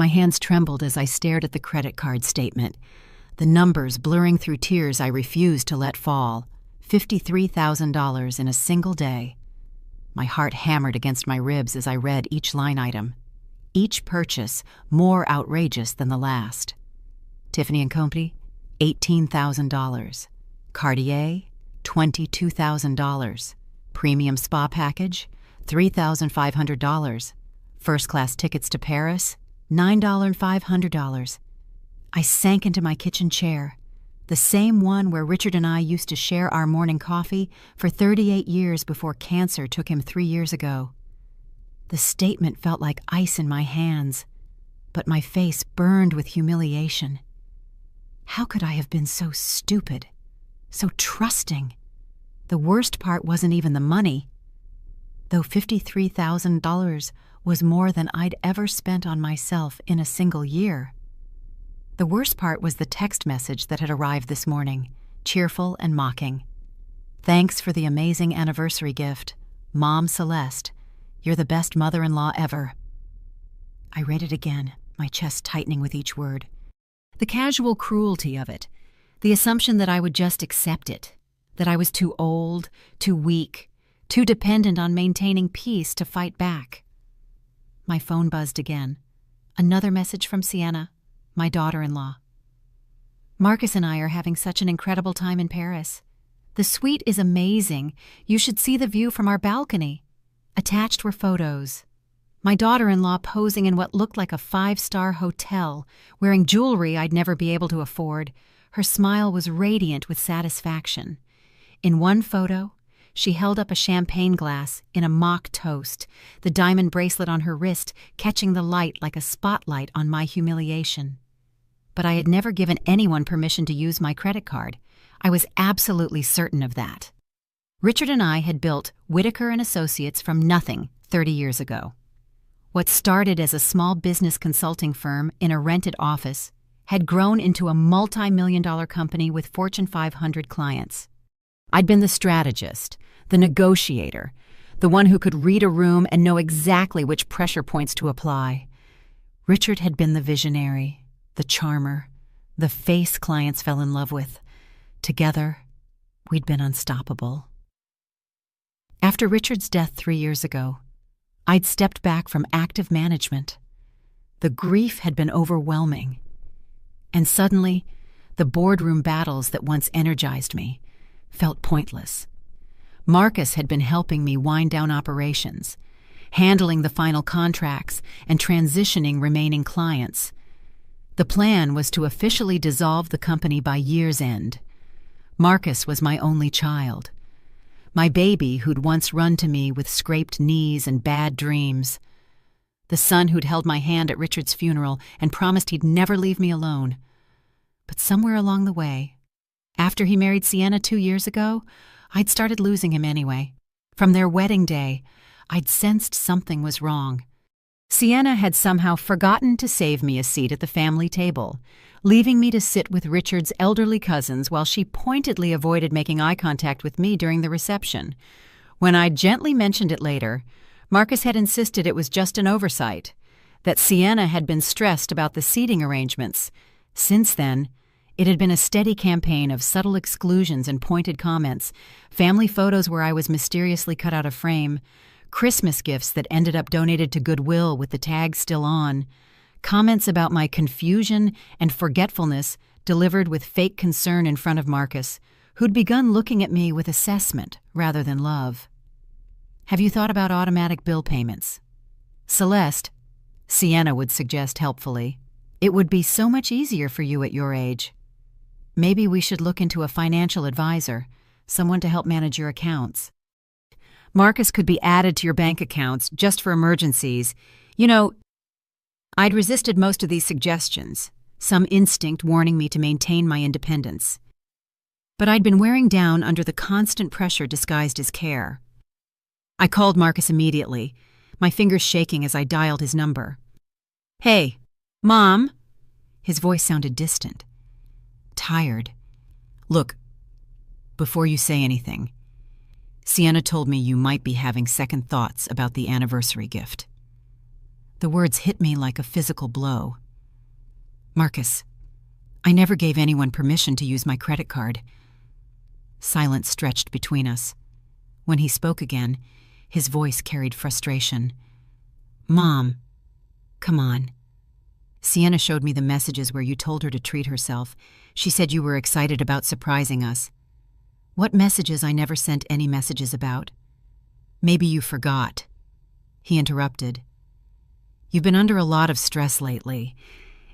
My hands trembled as I stared at the credit card statement, the numbers blurring through tears I refused to let fall. $53,000 in a single day. My heart hammered against my ribs as I read each line item, each purchase more outrageous than the last. Tiffany & Company, $18,000. Cartier, $22,000. Premium spa package, $3,500. First-class tickets to Paris, $9,500. I sank into my kitchen chair, the same one where Richard and I used to share our morning coffee for 38 years before cancer took him 3 years ago. The statement felt like ice in my hands, but my face burned with humiliation. How could I have been so stupid, so trusting? The worst part wasn't even the money. Though $53,000 was more than I'd ever spent on myself in a single year. The worst part was the text message that had arrived this morning, cheerful and mocking. "Thanks for the amazing anniversary gift. Mom Celeste, you're the best mother-in-law ever." I read it again, my chest tightening with each word. The casual cruelty of it, the assumption that I would just accept it, that I was too old, too weak, too dependent on maintaining peace to fight back. My phone buzzed again. Another message from Sienna, my daughter-in-law. "Marcus and I are having such an incredible time in Paris. The suite is amazing. You should see the view from our balcony." Attached were photos. My daughter-in-law posing in what looked like a 5-star hotel, wearing jewelry I'd never be able to afford. Her smile was radiant with satisfaction. In one photo, she held up a champagne glass in a mock toast, the diamond bracelet on her wrist catching the light like a spotlight on my humiliation. But I had never given anyone permission to use my credit card. I was absolutely certain of that. Richard and I had built Whitaker & Associates from nothing 30 years ago. What started as a small business consulting firm in a rented office had grown into a multi-million-dollar company with Fortune 500 clients. I'd been the strategist, the negotiator, the one who could read a room and know exactly which pressure points to apply. Richard had been the visionary, the charmer, the face clients fell in love with. Together, we'd been unstoppable. After Richard's death 3 years ago, I'd stepped back from active management. The grief had been overwhelming. And suddenly, the boardroom battles that once energized me felt pointless. Marcus had been helping me wind down operations, handling the final contracts and transitioning remaining clients. The plan was to officially dissolve the company by year's end. Marcus was my only child, my baby who'd once run to me with scraped knees and bad dreams, the son who'd held my hand at Richard's funeral and promised he'd never leave me alone. But somewhere along the way, after he married Sienna 2 years ago, I'd started losing him anyway. From their wedding day, I'd sensed something was wrong. Sienna had somehow forgotten to save me a seat at the family table, leaving me to sit with Richard's elderly cousins while she pointedly avoided making eye contact with me during the reception. When I gently mentioned it later, Marcus had insisted it was just an oversight, that Sienna had been stressed about the seating arrangements. Since then, it had been a steady campaign of subtle exclusions and pointed comments, family photos where I was mysteriously cut out of frame, Christmas gifts that ended up donated to Goodwill with the tag still on, comments about my confusion and forgetfulness delivered with fake concern in front of Marcus, who'd begun looking at me with assessment rather than love. "Have you thought about automatic bill payments?" "Celeste," Sienna would suggest helpfully, "it would be so much easier for you at your age. Maybe we should look into a financial advisor, someone to help manage your accounts. Marcus could be added to your bank accounts just for emergencies. You know," I'd resisted most of these suggestions, some instinct warning me to maintain my independence. But I'd been wearing down under the constant pressure disguised as care. I called Marcus immediately, my fingers shaking as I dialed his number. "Hey, Mom?" His voice sounded distant, tired. "Look, before you say anything, Sienna told me you might be having second thoughts about the anniversary gift." The words hit me like a physical blow. "Marcus, I never gave anyone permission to use my credit card." Silence stretched between us. When he spoke again, his voice carried frustration. "Mom, come on. Sienna showed me the messages where you told her to treat herself. She said you were excited about surprising us." "What messages I never sent any messages about?" "Maybe you forgot." He interrupted. "You've been under a lot of stress lately,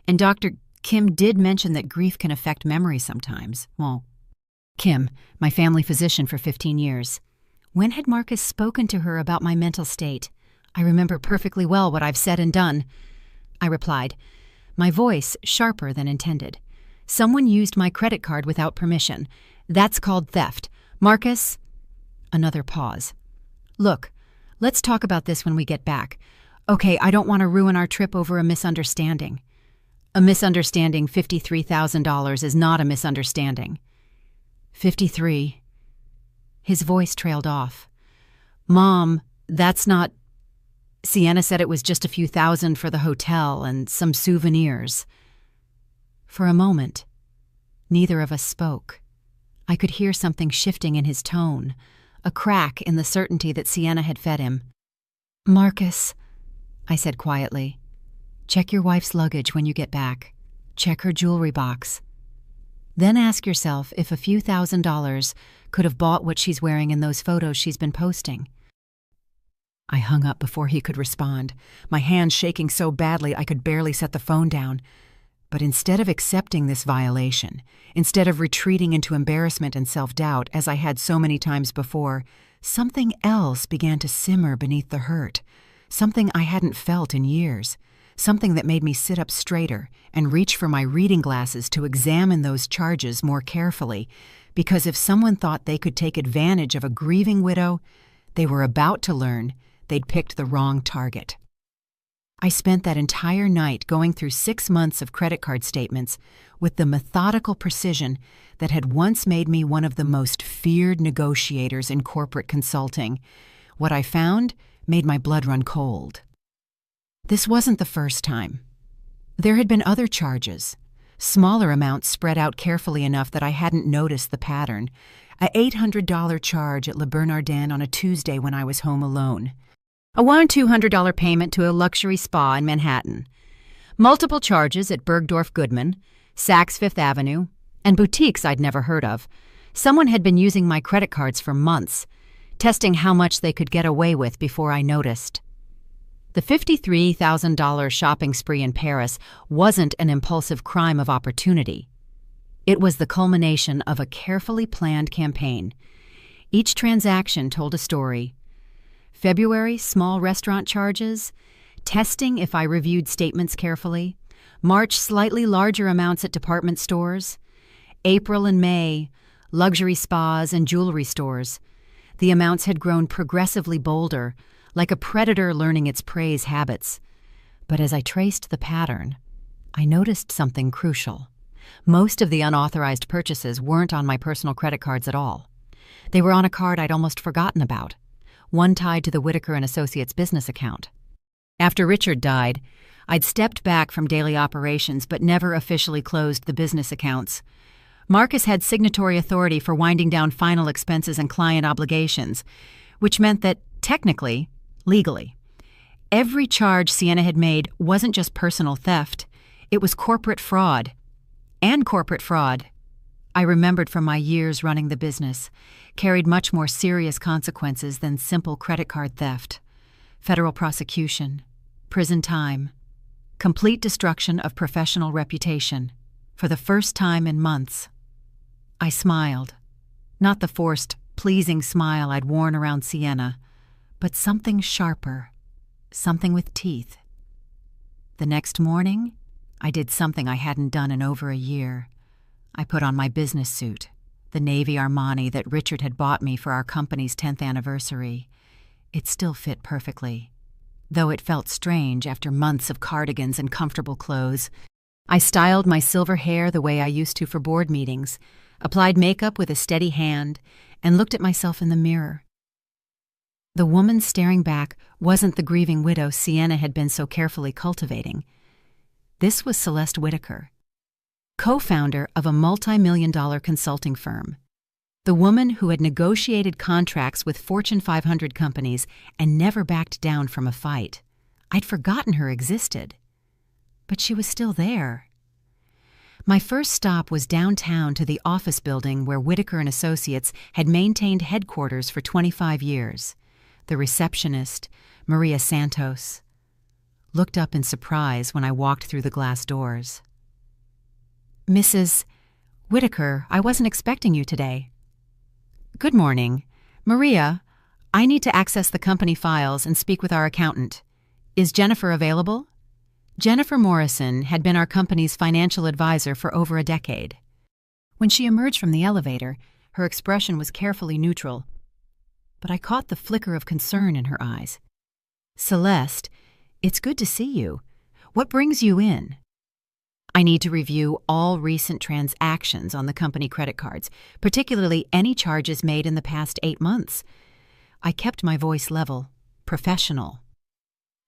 and Dr. Kim did mention that grief can affect memory sometimes." Well, Kim, my family physician for 15 years. When had Marcus spoken to her about my mental state? "I remember perfectly well what I've said and done," I replied, my voice sharper than intended. "Someone used my credit card without permission. That's called theft. Marcus—" Another pause. "Look, let's talk about this when we get back. Okay, I don't want to ruin our trip over a misunderstanding." "A misunderstanding $53,000 is not a misunderstanding." 53. His voice trailed off. "Mom, that's not— Sienna said it was just a few thousand for the hotel and some souvenirs." For a moment, neither of us spoke. I could hear something shifting in his tone, a crack in the certainty that Sienna had fed him. "Marcus," I said quietly, "check your wife's luggage when you get back. Check her jewelry box. Then ask yourself if a few $1,000s could have bought what she's wearing in those photos she's been posting." I hung up before he could respond, my hands shaking so badly I could barely set the phone down. But instead of accepting this violation, instead of retreating into embarrassment and self-doubt as I had so many times before, something else began to simmer beneath the hurt, something I hadn't felt in years, something that made me sit up straighter and reach for my reading glasses to examine those charges more carefully, because if someone thought they could take advantage of a grieving widow, they were about to learn they'd picked the wrong target. I spent that entire night going through 6 months of credit card statements with the methodical precision that had once made me one of the most feared negotiators in corporate consulting. What I found made my blood run cold. This wasn't the first time. There had been other charges, smaller amounts spread out carefully enough that I hadn't noticed the pattern. A $800 charge at Le Bernardin on a Tuesday when I was home alone. A $200 payment to a luxury spa in Manhattan. Multiple charges at Bergdorf Goodman, Saks Fifth Avenue, and boutiques I'd never heard of. Someone had been using my credit cards for months, testing how much they could get away with before I noticed. The $53,000 shopping spree in Paris wasn't an impulsive crime of opportunity. It was the culmination of a carefully planned campaign. Each transaction told a story. February, small restaurant charges. Testing if I reviewed statements carefully. March, slightly larger amounts at department stores. April and May, luxury spas and jewelry stores. The amounts had grown progressively bolder, like a predator learning its prey's habits. But as I traced the pattern, I noticed something crucial. Most of the unauthorized purchases weren't on my personal credit cards at all. They were on a card I'd almost forgotten about, one tied to the Whitaker & Associates business account. After Richard died, I'd stepped back from daily operations but never officially closed the business accounts. Marcus had signatory authority for winding down final expenses and client obligations, which meant that, technically, legally, every charge Sienna had made wasn't just personal theft, it was corporate fraud. And corporate fraud, I remembered from my years running the business, carried much more serious consequences than simple credit card theft. Federal prosecution, prison time, complete destruction of professional reputation, for the first time in months. I smiled, not the forced, pleasing smile I'd worn around Sienna, but something sharper, something with teeth. The next morning, I did something I hadn't done in over a year. I put on my business suit, the navy Armani that Richard had bought me for our company's 10th anniversary. It still fit perfectly, though it felt strange after months of cardigans and comfortable clothes. I styled my silver hair the way I used to for board meetings, applied makeup with a steady hand, and looked at myself in the mirror. The woman staring back wasn't the grieving widow Sienna had been so carefully cultivating. This was Celeste Whitaker, co-founder of a multi-million-dollar consulting firm. The woman who had negotiated contracts with Fortune 500 companies and never backed down from a fight. I'd forgotten her existed. But she was still there. My first stop was downtown to the office building where Whitaker and Associates had maintained headquarters for 25 years. The receptionist, Maria Santos, looked up in surprise when I walked through the glass doors. "Mrs. Whitaker, I wasn't expecting you today." "Good morning. Maria, I need to access the company files and speak with our accountant. Is Jennifer available?" Jennifer Morrison had been our company's financial advisor for over a decade. When she emerged from the elevator, her expression was carefully neutral, but I caught the flicker of concern in her eyes. "Celeste, it's good to see you. What brings you in?" "I need to review all recent transactions on the company credit cards, particularly any charges made in the past 8 months." I kept my voice level, professional.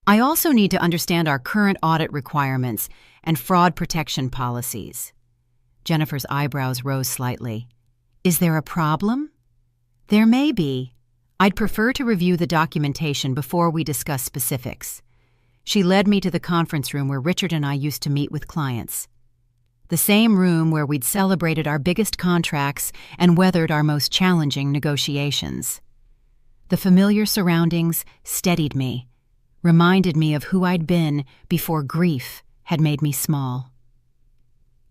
"I also need to understand our current audit requirements and fraud protection policies." Jennifer's eyebrows rose slightly. "Is there a problem?" "There may be. I'd prefer to review the documentation before we discuss specifics." She led me to the conference room where Richard and I used to meet with clients. The same room where we'd celebrated our biggest contracts and weathered our most challenging negotiations. The familiar surroundings steadied me, reminded me of who I'd been before grief had made me small.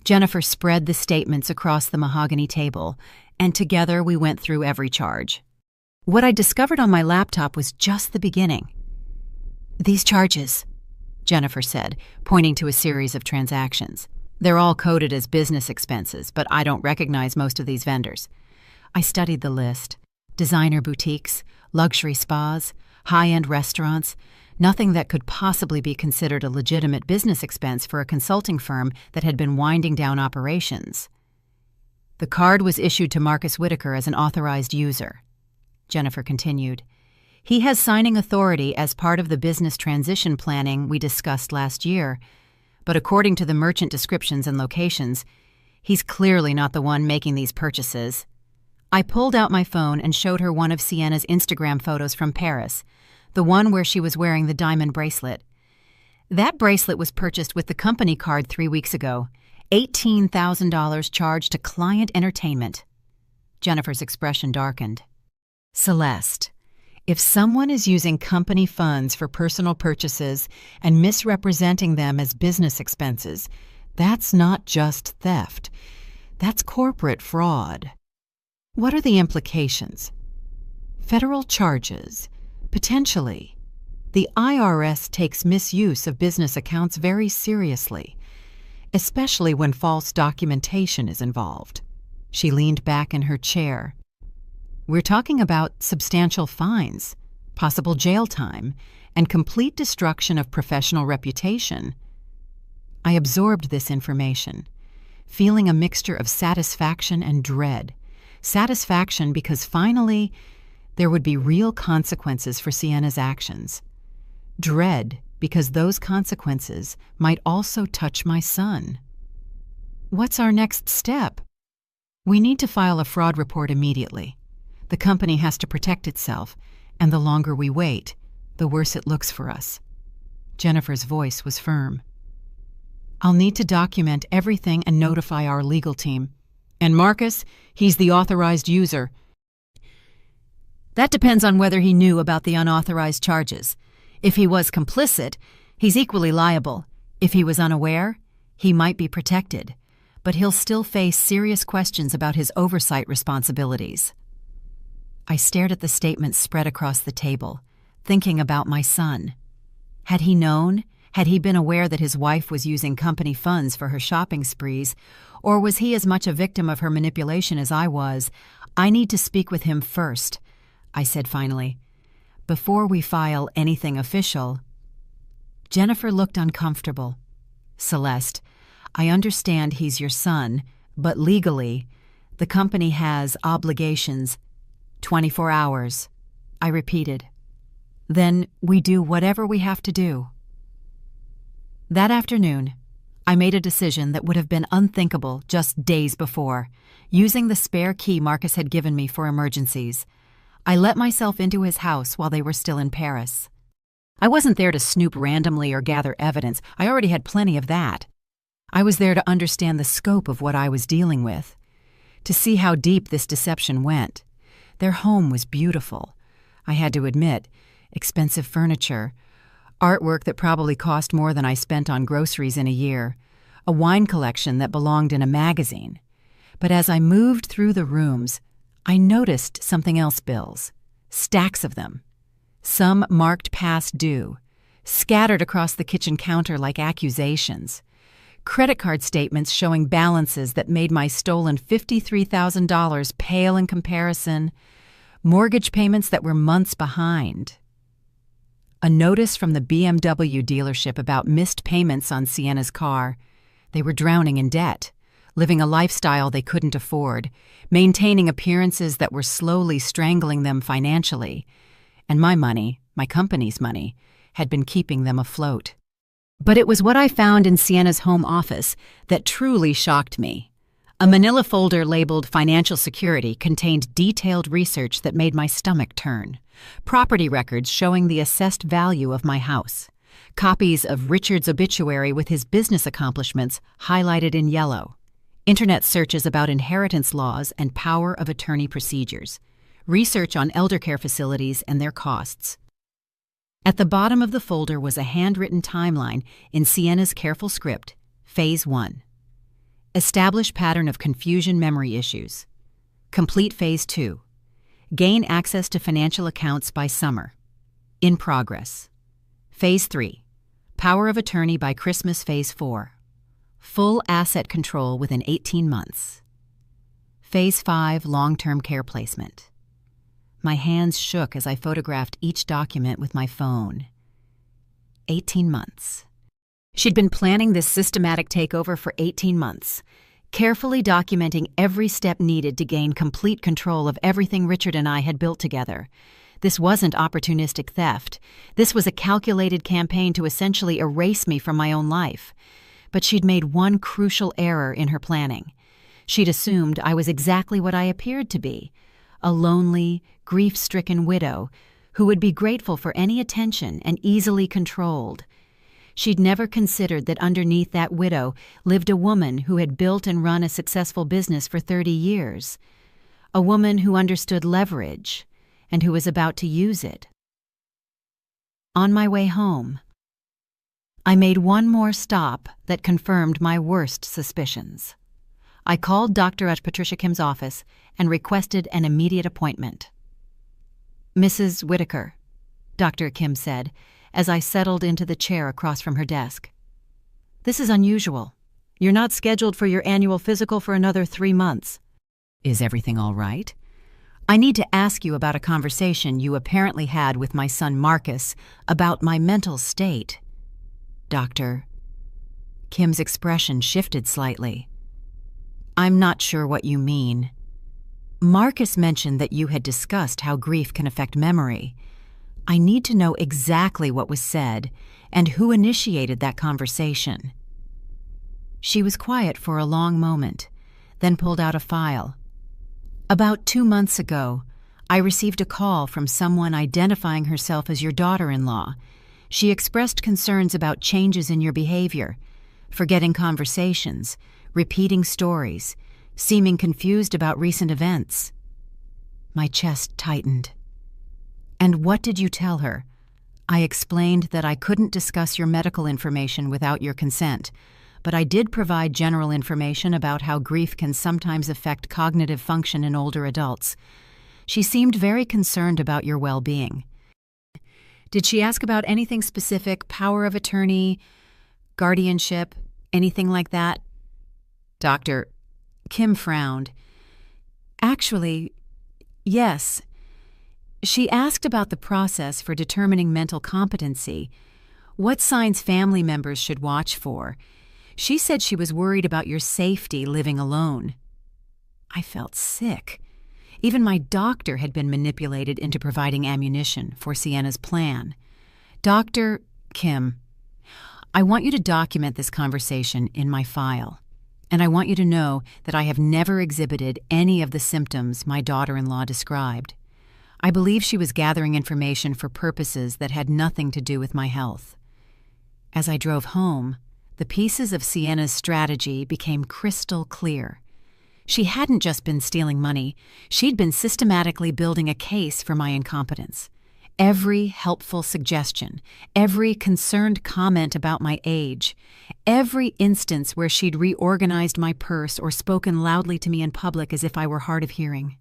Jennifer spread the statements across the mahogany table, and together we went through every charge. What I discovered on my laptop was just the beginning. "These charges," Jennifer said, pointing to a series of transactions. "They're all coded as business expenses, but I don't recognize most of these vendors." I studied the list. Designer boutiques, luxury spas, high-end restaurants, nothing that could possibly be considered a legitimate business expense for a consulting firm that had been winding down operations. "The card was issued to Marcus Whitaker as an authorized user," Jennifer continued. "He has signing authority as part of the business transition planning we discussed last year, but according to the merchant descriptions and locations, he's clearly not the one making these purchases." I pulled out my phone and showed her one of Sienna's Instagram photos from Paris, the one where she was wearing the diamond bracelet. "That bracelet was purchased with the company card 3 weeks ago. $18,000 charged to client entertainment." Jennifer's expression darkened. "Celeste, if someone is using company funds for personal purchases and misrepresenting them as business expenses, that's not just theft. That's corporate fraud." "What are the implications?" "Federal charges. Potentially. The IRS takes misuse of business accounts very seriously, especially when false documentation is involved." She leaned back in her chair. "We're talking about substantial fines, possible jail time, and complete destruction of professional reputation." I absorbed this information, feeling a mixture of satisfaction and dread. Satisfaction because finally there would be real consequences for Sienna's actions. Dread because those consequences might also touch my son. "What's our next step?" "We need to file a fraud report immediately. The company has to protect itself, and the longer we wait, the worse it looks for us." Jennifer's voice was firm. "I'll need to document everything and notify our legal team. And Marcus, he's the authorized user." "That depends on whether he knew about the unauthorized charges. If he was complicit, he's equally liable. If he was unaware, he might be protected, but he'll still face serious questions about his oversight responsibilities." I stared at the statements spread across the table, thinking about my son. Had he known? Had he been aware that his wife was using company funds for her shopping sprees, or was he as much a victim of her manipulation as I was? "I need to speak with him first," I said finally, "before we file anything official." Jennifer looked uncomfortable. "Celeste, I understand he's your son, but legally, the company has obligations." 24 hours, I repeated. Then we do whatever we have to do. That afternoon, I made a decision that would have been unthinkable just days before, using the spare key Marcus had given me for emergencies. I let myself into his house while they were still in Paris. I wasn't there to snoop randomly or gather evidence. I already had plenty of that. I was there to understand the scope of what I was dealing with, to see how deep this deception went. Their home was beautiful. I had to admit, expensive furniture, artwork that probably cost more than I spent on groceries in a year, a wine collection that belonged in a magazine. But as I moved through the rooms, I noticed something else, bills, stacks of them. Some marked past due, scattered across the kitchen counter like accusations. Credit card statements showing balances that made my stolen $53,000 pale in comparison. Mortgage payments that were months behind. A notice from the BMW dealership about missed payments on Sienna's car. They were drowning in debt, living a lifestyle they couldn't afford, maintaining appearances that were slowly strangling them financially. And my money, my company's money, had been keeping them afloat. But it was what I found in Sienna's home office that truly shocked me. A manila folder labeled Financial Security contained detailed research that made my stomach turn. Property records showing the assessed value of my house. Copies of Richard's obituary with his business accomplishments highlighted in yellow. Internet searches about inheritance laws and power of attorney procedures. Research on elder care facilities and their costs. At the bottom of the folder was a handwritten timeline in Sienna's careful script, Phase 1. Establish pattern of confusion memory issues. Complete Phase 2. Gain access to financial accounts by summer. In progress. Phase 3. Power of attorney by Christmas Phase 4. Full asset control within 18 months. Phase 5. Long-term care placement. My hands shook as I photographed each document with my phone. 18 months. She'd been planning this systematic takeover for 18 months, carefully documenting every step needed to gain complete control of everything Richard and I had built together. This wasn't opportunistic theft. This was a calculated campaign to essentially erase me from my own life. But she'd made one crucial error in her planning. She'd assumed I was exactly what I appeared to be, a lonely, grief-stricken widow who would be grateful for any attention and easily controlled. She'd never considered that underneath that widow lived a woman who had built and run a successful business for 30 years, a woman who understood leverage and who was about to use it. On my way home, I made one more stop that confirmed my worst suspicions. I called Doctor at Patricia Kim's office and requested an immediate appointment. Mrs. Whitaker, Dr. Kim said, as I settled into the chair across from her desk. This is unusual. You're not scheduled for your annual physical for another 3 months. Is everything all right? I need to ask you about a conversation you apparently had with my son Marcus about my mental state. Doctor. Kim's expression shifted slightly. I'm not sure what you mean. Marcus mentioned that you had discussed how grief can affect memory. I need to know exactly what was said and who initiated that conversation. She was quiet for a long moment, then pulled out a file. About 2 months ago, I received a call from someone identifying herself as your daughter-in-law. She expressed concerns about changes in your behavior, forgetting conversations, repeating stories, seeming confused about recent events. My chest tightened. And what did you tell her? I explained that I couldn't discuss your medical information without your consent, but I did provide general information about how grief can sometimes affect cognitive function in older adults. She seemed very concerned about your well-being. Did she ask about anything specific, power of attorney, guardianship, anything like that? Dr. Kim frowned. Actually, yes. She asked about the process for determining mental competency, what signs family members should watch for. She said she was worried about your safety living alone. I felt sick. Even my doctor had been manipulated into providing ammunition for Sienna's plan. Dr. Kim, I want you to document this conversation in my file, and I want you to know that I have never exhibited any of the symptoms my daughter-in-law described. I believe she was gathering information for purposes that had nothing to do with my health. As I drove home, the pieces of Sienna's strategy became crystal clear. She hadn't just been stealing money, she'd been systematically building a case for my incompetence. Every helpful suggestion, every concerned comment about my age, every instance where she'd reorganized my purse or spoken loudly to me in public as if I were hard of hearing.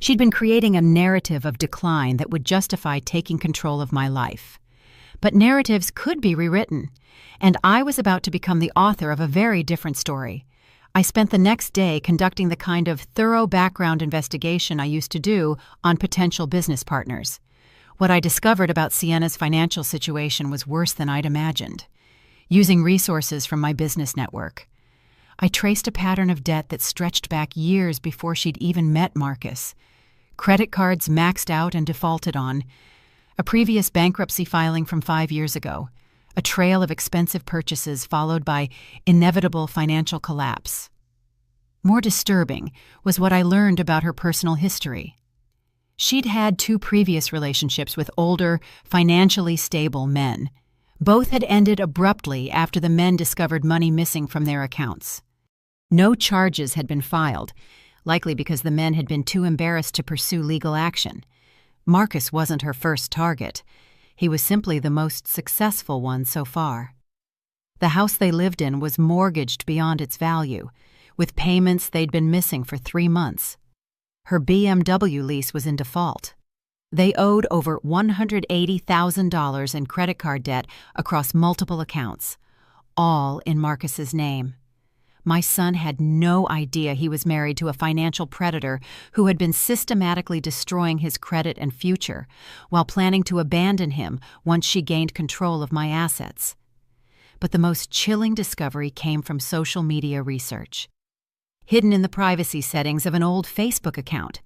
She'd been creating a narrative of decline that would justify taking control of my life. But narratives could be rewritten, and I was about to become the author of a very different story. I spent the next day conducting the kind of thorough background investigation I used to do on potential business partners. What I discovered about Sienna's financial situation was worse than I'd imagined. Using resources from my business network, I traced a pattern of debt that stretched back years before she'd even met Marcus. Credit cards maxed out and defaulted on, a previous bankruptcy filing from 5 years ago, a trail of expensive purchases followed by inevitable financial collapse. More disturbing was what I learned about her personal history. She'd had 2 previous relationships with older, financially stable men. Both had ended abruptly after the men discovered money missing from their accounts. No charges had been filed, likely because the men had been too embarrassed to pursue legal action. Marcus wasn't her first target. He was simply the most successful one so far. The house they lived in was mortgaged beyond its value, with payments they'd been missing for 3 months. Her BMW lease was in default. They owed over $180,000 in credit card debt across multiple accounts, all in Marcus's name. My son had no idea he was married to a financial predator who had been systematically destroying his credit and future while planning to abandon him once she gained control of my assets. But the most chilling discovery came from social media research. Hidden in the privacy settings of an old Facebook account,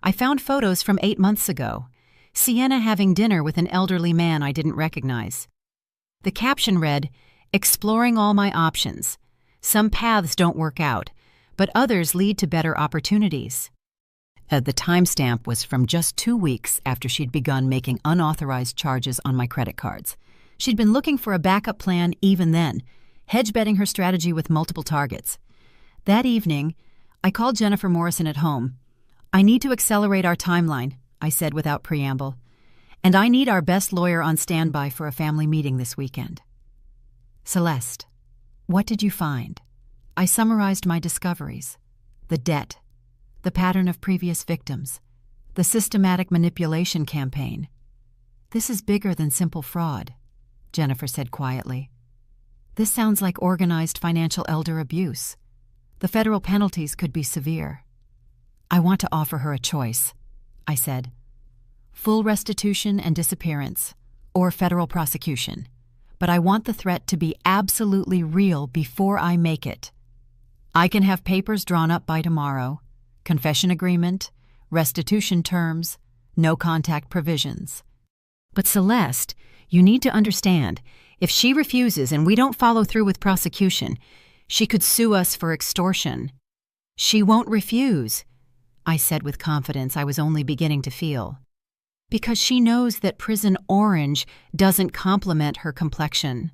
I found photos from 8 months ago, Sienna having dinner with an elderly man I didn't recognize. The caption read, "Exploring all my options. Some paths don't work out, but others lead to better opportunities." The timestamp was from just 2 weeks after she'd begun making unauthorized charges on my credit cards. She'd been looking for a backup plan even then, hedge-betting her strategy with multiple targets. That evening, I called Jennifer Morrison at home. "I need to accelerate our timeline," I said without preamble, "and I need our best lawyer on standby for a family meeting this weekend." "Celeste, what did you find?" I summarized my discoveries. The debt, the pattern of previous victims, the systematic manipulation campaign. "This is bigger than simple fraud," Jennifer said quietly. "This sounds like organized financial elder abuse. The federal penalties could be severe." "I want to offer her a choice," I said. "Full restitution and disappearance, or federal prosecution. But I want the threat to be absolutely real before I make it. I can have papers drawn up by tomorrow, confession agreement, restitution terms, no contact provisions. But Celeste, you need to understand, if she refuses and we don't follow through with prosecution, she could sue us for extortion." "She won't refuse," I said with confidence I was only beginning to feel. "Because she knows that prison orange doesn't complement her complexion."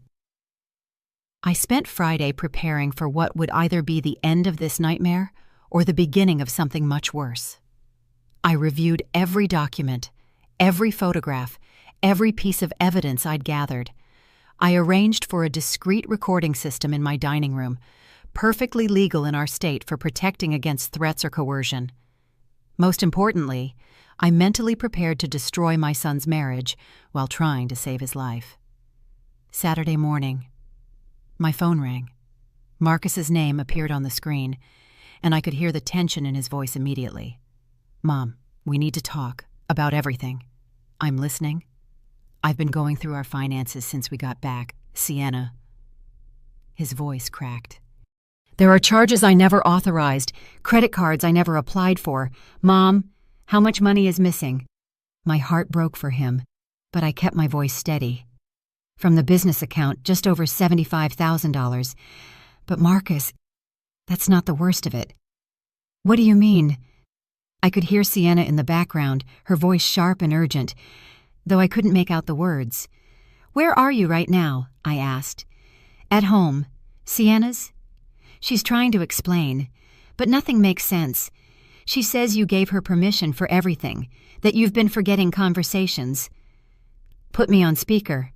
I spent Friday preparing for what would either be the end of this nightmare or the beginning of something much worse. I reviewed every document, every photograph, every piece of evidence I'd gathered. I arranged for a discreet recording system in my dining room, perfectly legal in our state for protecting against threats or coercion. Most importantly, I mentally prepared to destroy my son's marriage while trying to save his life. Saturday morning. My phone rang. Marcus's name appeared on the screen, and I could hear the tension in his voice immediately. "Mom, we need to talk about everything." "I'm listening." "I've been going through our finances since we got back. Sienna." His voice cracked. "There are charges I never authorized, credit cards I never applied for. Mom, How much money is missing?" My heart broke for him, but I kept my voice steady. "From the business account, just over $75,000. But Marcus, that's not the worst of it." "What do you mean?" I could hear Sienna in the background, her voice sharp and urgent, though I couldn't make out the words. "Where are you right now?" I asked. "At home. Sienna's?" She's trying to explain, but nothing makes sense. She says you gave her permission for everything, that you've been forgetting conversations. "Put me on speaker."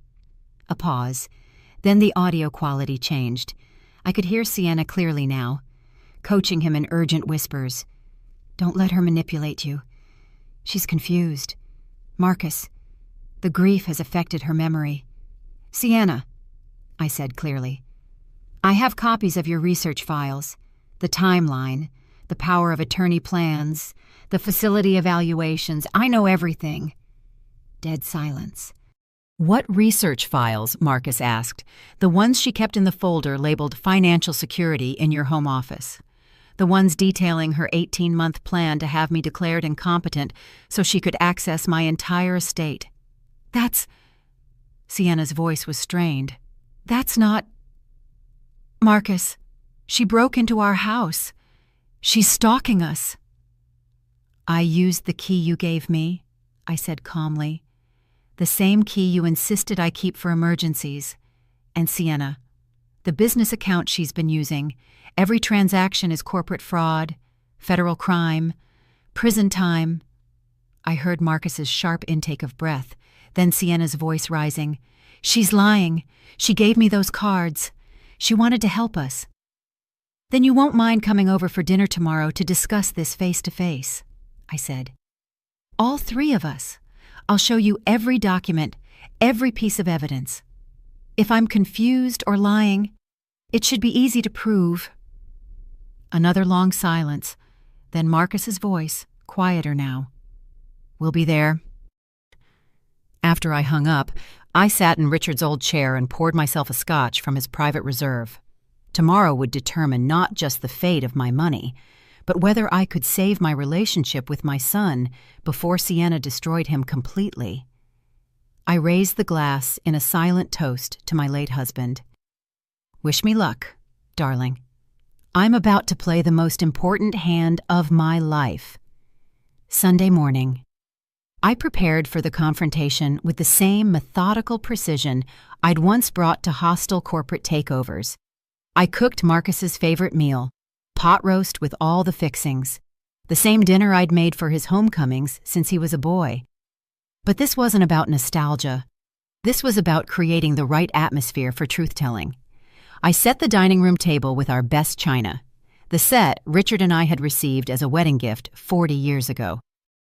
A pause. Then the audio quality changed. I could hear Sienna clearly now, coaching him in urgent whispers. "Don't let her manipulate you. She's confused. Marcus, the grief has affected her memory." "Sienna," I said clearly, "I have copies of your research files, the timeline, the power of attorney plans, the facility evaluations. I know everything." Dead silence. "What research files?" Marcus asked. "The ones she kept in the folder labeled Financial Security in your home office. The ones detailing her 18-month plan to have me declared incompetent so she could access my entire estate." "That's—" Sienna's voice was strained. "That's not—" "Marcus, she broke into our house. She's stalking us." "I used the key you gave me," I said calmly. "The same key you insisted I keep for emergencies. And Sienna, the business account she's been using, every transaction is corporate fraud, federal crime, prison time." I heard Marcus's sharp intake of breath, then Sienna's voice rising. "She's lying. She gave me those cards. She wanted to help us." "Then you won't mind coming over for dinner tomorrow to discuss this face to face," I said. "All three of us. I'll show you every document, every piece of evidence. If I'm confused or lying, it should be easy to prove." Another long silence, then Marcus's voice, quieter now. "We'll be there." After I hung up, I sat in Richard's old chair and poured myself a scotch from his private reserve. Tomorrow would determine not just the fate of my money, but whether I could save my relationship with my son before Sienna destroyed him completely. I raised the glass in a silent toast to my late husband. "Wish me luck, darling. I'm about to play the most important hand of my life." Sunday morning. I prepared for the confrontation with the same methodical precision I'd once brought to hostile corporate takeovers. I cooked Marcus's favorite meal, pot roast with all the fixings, the same dinner I'd made for his homecomings since he was a boy. But this wasn't about nostalgia. This was about creating the right atmosphere for truth-telling. I set the dining room table with our best china, the set Richard and I had received as a wedding gift 40 years ago.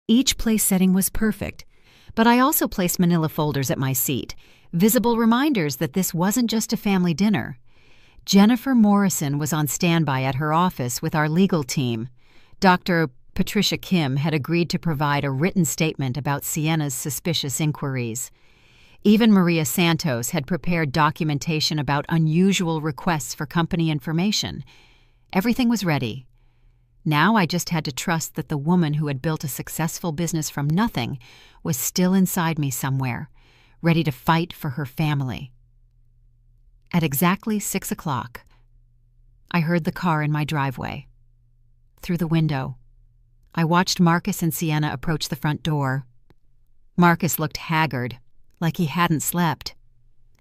Each place setting was perfect, but I also placed manila folders at my seat, visible reminders that this wasn't just a family dinner. Jennifer Morrison was on standby at her office with our legal team. Dr. Patricia Kim had agreed to provide a written statement about Sienna's suspicious inquiries. Even Maria Santos had prepared documentation about unusual requests for company information. Everything was ready. Now I just had to trust that the woman who had built a successful business from nothing was still inside me somewhere, ready to fight for her family. At exactly 6 o'clock, I heard the car in my driveway. Through the window, I watched Marcus and Sienna approach the front door. Marcus looked haggard, like he hadn't slept.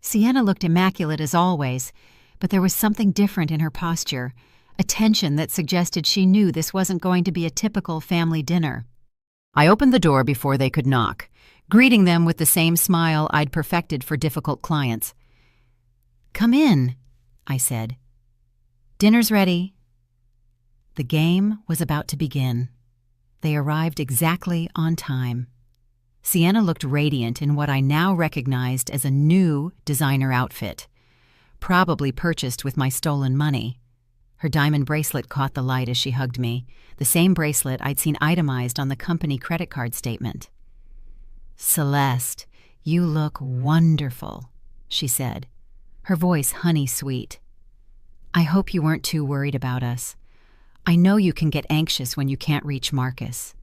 Sienna looked immaculate as always, but there was something different in her posture, a tension that suggested she knew this wasn't going to be a typical family dinner. I opened the door before they could knock, greeting them with the same smile I'd perfected for difficult clients. "Come in," I said. "Dinner's ready." The game was about to begin. They arrived exactly on time. Sienna looked radiant in what I now recognized as a new designer outfit, probably purchased with my stolen money. Her diamond bracelet caught the light as she hugged me, the same bracelet I'd seen itemized on the company credit card statement. "Celeste, you look wonderful," she said, her voice honey-sweet. "I hope you weren't too worried about us. I know you can get anxious when you can't reach Marcus."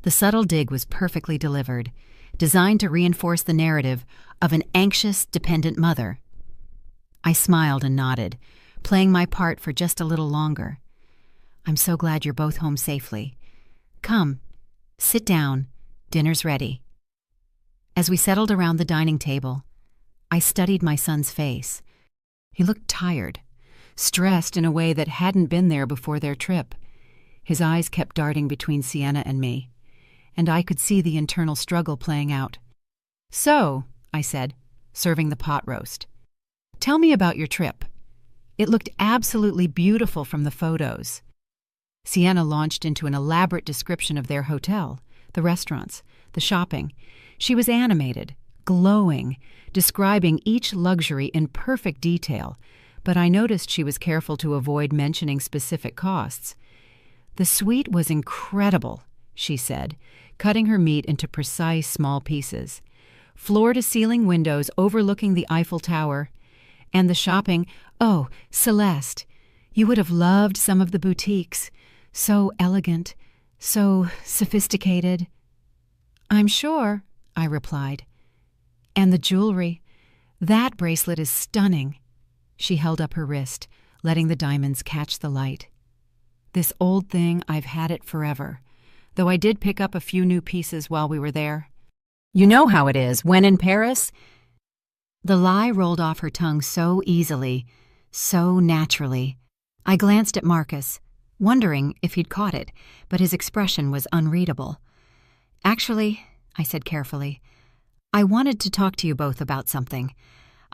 The subtle dig was perfectly delivered, designed to reinforce the narrative of an anxious, dependent mother. I smiled and nodded, playing my part for just a little longer. I'm so glad you're both home safely. Come, sit down. Dinner's ready. As we settled around the dining table, I studied my son's face. He looked tired, stressed in a way that hadn't been there before their trip. His eyes kept darting between Sienna and me, and I could see the internal struggle playing out. So, I said, serving the pot roast, tell me about your trip. It looked absolutely beautiful from the photos. Sienna launched into an elaborate description of their hotel, the restaurants, the shopping. She was animated, glowing, describing each luxury in perfect detail, but I noticed she was careful to avoid mentioning specific costs. The suite was incredible, she said, cutting her meat into precise small pieces. Floor-to-ceiling windows overlooking the Eiffel Tower. And the shopping, oh, Celeste, you would have loved some of the boutiques. So elegant, so sophisticated. I'm sure, I replied. And the jewelry. That bracelet is stunning. She held up her wrist, letting the diamonds catch the light. This old thing, I've had it forever, though I did pick up a few new pieces while we were there. You know how it is, when in Paris. The lie rolled off her tongue so easily, so naturally. I glanced at Marcus, wondering if he'd caught it, but his expression was unreadable. Actually, I said carefully, I wanted to talk to you both about something.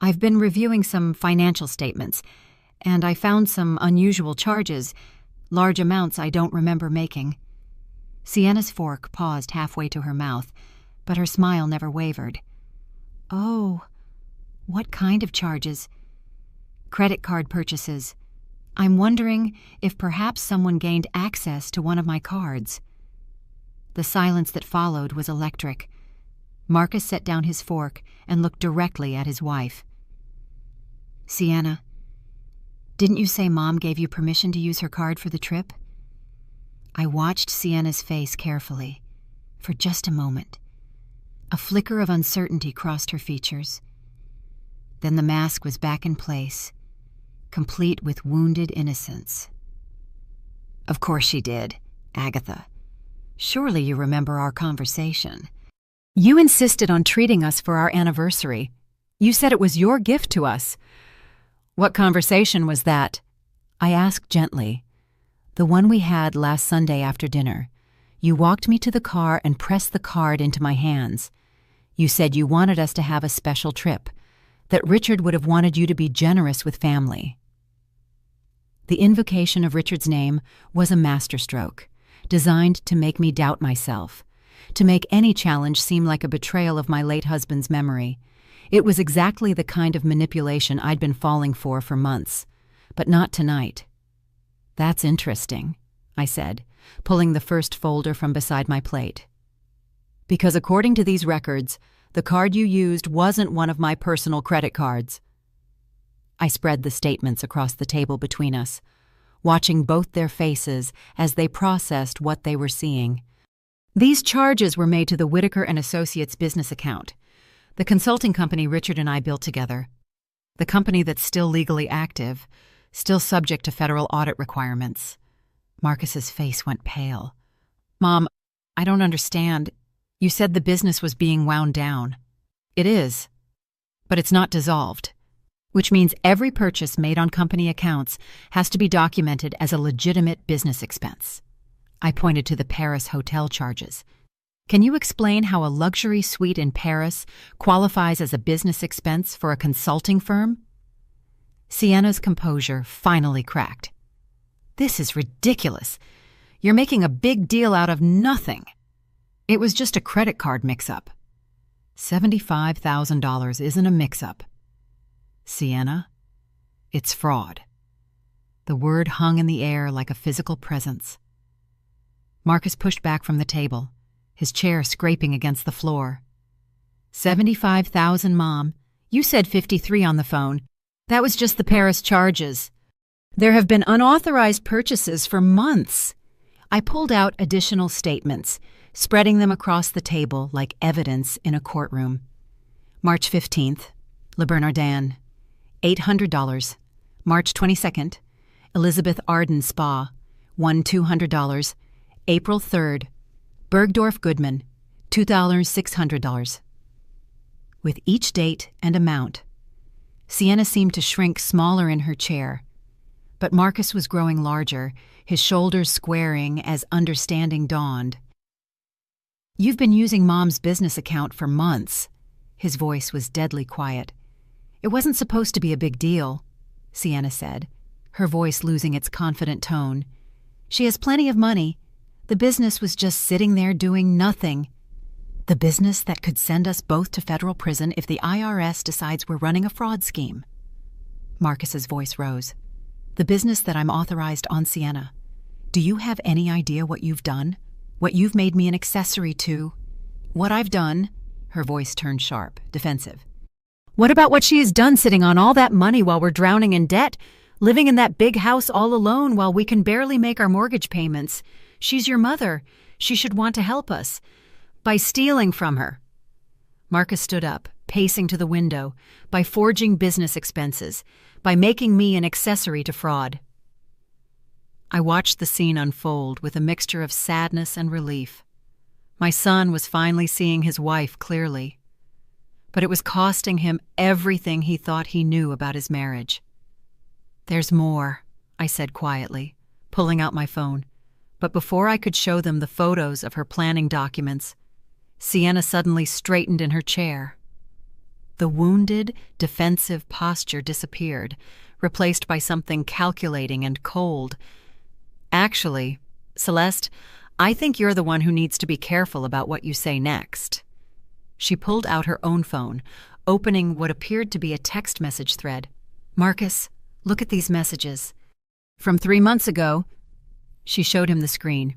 I've been reviewing some financial statements, and I found some unusual charges, large amounts I don't remember making. Sienna's fork paused halfway to her mouth, but her smile never wavered. Oh, what kind of charges? Credit card purchases. I'm wondering if perhaps someone gained access to one of my cards. The silence that followed was electric. Marcus set down his fork and looked directly at his wife. Sienna, didn't you say Mom gave you permission to use her card for the trip? I watched Sienna's face carefully. For just a moment. A flicker of uncertainty crossed her features. Then the mask was back in place, complete with wounded innocence. Of course she did, Agatha. Surely you remember our conversation. You insisted on treating us for our anniversary. You said it was your gift to us. What conversation was that? I asked gently. The one we had last Sunday after dinner. You walked me to the car and pressed the card into my hands. You said you wanted us to have a special trip, that Richard would have wanted you to be generous with family. The invocation of Richard's name was a masterstroke, designed to make me doubt myself, to make any challenge seem like a betrayal of my late husband's memory. It was exactly the kind of manipulation I'd been falling for months, but not tonight. That's interesting, I said, pulling the first folder from beside my plate. Because according to these records, the card you used wasn't one of my personal credit cards. I spread the statements across the table between us, watching both their faces as they processed what they were seeing. These charges were made to the Whitaker and Associates business account, the consulting company Richard and I built together, the company that's still legally active, still subject to federal audit requirements. Marcus's face went pale. Mom, I don't understand. You said the business was being wound down. It is, but it's not dissolved, which means every purchase made on company accounts has to be documented as a legitimate business expense. I pointed to the Paris hotel charges. Can you explain how a luxury suite in Paris qualifies as a business expense for a consulting firm? Sienna's composure finally cracked. This is ridiculous. You're making a big deal out of nothing. It was just a credit card mix-up. $75,000 isn't a mix-up. Sienna, it's fraud. The word hung in the air like a physical presence. Marcus pushed back from the table, his chair scraping against the floor. $75,000, Mom. You said 53 on the phone. That was just the Paris charges. There have been unauthorized purchases for months. I pulled out additional statements, spreading them across the table like evidence in a courtroom. March 15th, Le Bernardin, $800. March 22nd, Elizabeth Arden Spa, won $200. April 3rd, Bergdorf Goodman, $2,600. With each date and amount, Sienna seemed to shrink smaller in her chair, but Marcus was growing larger, his shoulders squaring as understanding dawned. "You've been using Mom's business account for months." His voice was deadly quiet. "It wasn't supposed to be a big deal," Sienna said, her voice losing its confident tone. "She has plenty of money. The business was just sitting there doing nothing." "The business that could send us both to federal prison if the IRS decides we're running a fraud scheme." Marcus's voice rose. "The business that I'm authorized on Sienna. Do you have any idea what you've done? What you've made me an accessory to?" "What I've done?" Her voice turned sharp, defensive. "What about what she has done sitting on all that money while we're drowning in debt, living in that big house all alone while we can barely make our mortgage payments? She's your mother. She should want to help us. By stealing from her." Marcus stood up, pacing to the window, "by forging business expenses, by making me an accessory to fraud." I watched the scene unfold with a mixture of sadness and relief. My son was finally seeing his wife clearly, but it was costing him everything he thought he knew about his marriage. "There's more," I said quietly, pulling out my phone. But before I could show them the photos of her planning documents, Sienna suddenly straightened in her chair. The wounded, defensive posture disappeared, replaced by something calculating and cold. "Actually, Celeste, I think you're the one who needs to be careful about what you say next." She pulled out her own phone, opening what appeared to be a text message thread. "Marcus, look at these messages. From 3 months ago." She showed him the screen.